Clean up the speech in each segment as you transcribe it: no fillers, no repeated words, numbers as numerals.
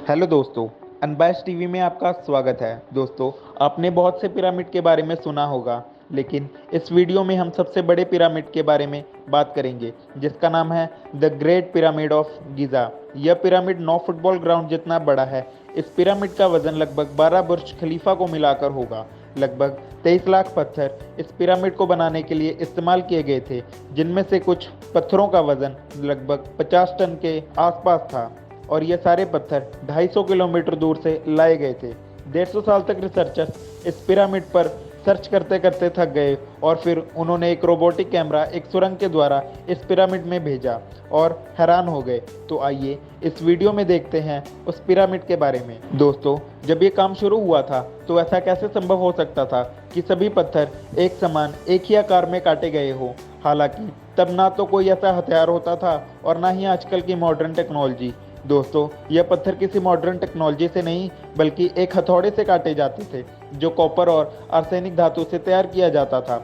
Hello दोस्तों, अनबैश TV में आपका स्वागत है। दोस्तों, आपने बहुत से पिरामिड के बारे में सुना होगा, लेकिन इस वीडियो में हम सबसे बड़े पिरामिड के बारे में बात करेंगे, जिसका नाम है the great pyramid of Giza. यह पिरामिड 9 फुटबॉल ग्राउंड जितना बड़ा है। इस पिरामिड का वजन लगभग 12 बुर्ज खलीफा को मिलाकर होगा। लगभग 23 लाख पत्थर इस पिरामिड को बनाने के लिए इस्तेमाल किए गए थे, जिनमें से कुछ पत्थरों का वजन लगभग 50 टन के आसपास था और ये सारे पत्थर 250 किलोमीटर दूर से लाए गए थे। 150 साल तक रिसर्चर्स इस पिरामिड पर सर्च करते करते थक गए और फिर उन्होंने एक रोबोटिक कैमरा एक सुरंग के द्वारा इस पिरामिड में भेजा और हैरान हो गए। तो आइए इस वीडियो में देखते हैं उस पिरामिड के बारे में। दोस्तों, जब ये काम शुरू हुआ था तो ऐसा कैसे संभव हो सकता था कि सभी पत्थर एक समान एक ही आकार में काटे गए हो। हालांकि तब ना तो कोई ऐसा हथियार होता था और ना ही आजकल की मॉडर्न टेक्नोलॉजी। दोस्तों, यह पत्थर किसी मॉडर्न टेक्नोलॉजी से नहीं बल्कि एक हथौड़े से काटे जाते थे, जो कॉपर और आर्सेनिक धातु से तैयार किया जाता था।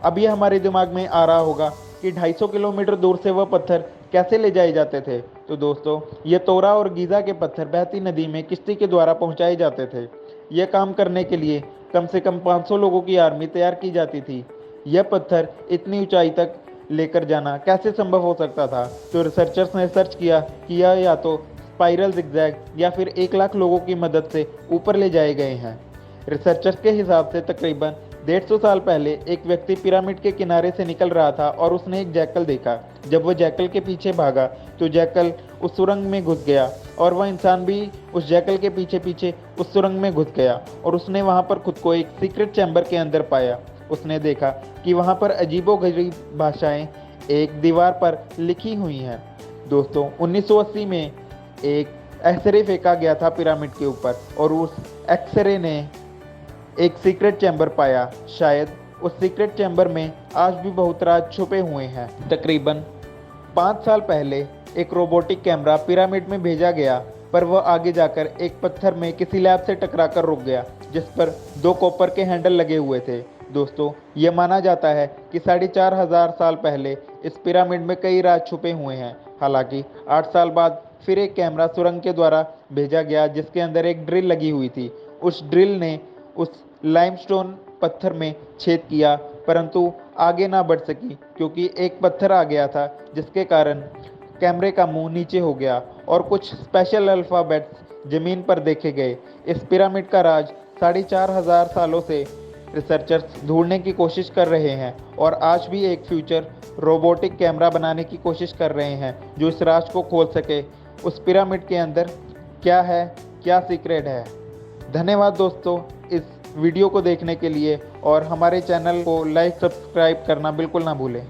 अब यह हमारे दिमाग में आ रहा होगा कि 250 किलोमीटर दूर से वह पत्थर कैसे ले जाए जाते थे। तो दोस्तों, ये तोरा और गीज़ा के पत्थर बहती नदी में किश्ती के द्वारा पहुंचाए जाते थे। यह काम करने के लिए कम से कम 500 लोगों की आर्मी तैयार की जाती थी। यह पत्थर इतनी ऊंचाई तक लेकर जाना कैसे संभव हो सकता था? तो रिसर्चर्स ने सर्च किया कि यह या तो स्पाइरल जिगजैग या फिर 1 लाख लोगों की मदद से ऊपर ले जाए गए हैं। रिसर्चर्स के हिसाब से तकरीबन 150 साल पहले एक व्यक्ति पिरामिड के किनारे से निकल रहा था और उसने एक जैकल देखा। जब वह जैकल के पीछे भागा तो जैकल उस सुरंग में घुस गया और वह इंसान भी उस जैकल के पीछे पीछे उस सुरंग में घुस गया और उसने वहां पर खुद को एक सीक्रेट चैम्बर के अंदर पाया। उसने देखा कि वहां पर अजीबोगरीब भाषाएं एक दीवार पर लिखी हुई हैं। दोस्तों, 1980 में एक एक्सरे फेंका गया था पिरामिड के ऊपर और उस एक्सरे ने एक सीक्रेट चैम्बर पाया। शायद उस सीक्रेट चैम्बर में आज भी बहुत राज छुपे हुए हैं। तकरीबन 5 साल पहले एक रोबोटिक कैमरा पिरामिड में भेजा गया, पर वह आगे जाकर एक पत्थर में किसी लैब से टकराकर रुक गया, जिस पर 2 कॉपर के हैंडल लगे हुए थे। दोस्तों, यह माना जाता है कि 4500 साल पहले इस पिरामिड में कई राज छुपे हुए हैं। हालांकि 8 साल बाद फिर एक कैमरा सुरंग के द्वारा भेजा गया, जिसके अंदर एक ड्रिल लगी हुई थी। उस ड्रिल ने उस लाइमस्टोन पत्थर में छेद किया, परंतु आगे ना बढ़ सकी क्योंकि एक पत्थर आ गया था, जिसके कारण कैमरे का मुंह नीचे हो गया और कुछ स्पेशल अल्फ़ाबेट्स ज़मीन पर देखे गए। इस पिरामिड का राज 4500 सालों से रिसर्चर्स ढूंढने की कोशिश कर रहे हैं और आज भी एक फ्यूचर रोबोटिक कैमरा बनाने की कोशिश कर रहे हैं जो इस राज को खोल सके। उस पिरामिड के अंदर क्या है, क्या सीक्रेट है। धन्यवाद दोस्तों इस वीडियो को देखने के लिए, और हमारे चैनल को लाइक सब्सक्राइब करना बिल्कुल ना भूलें।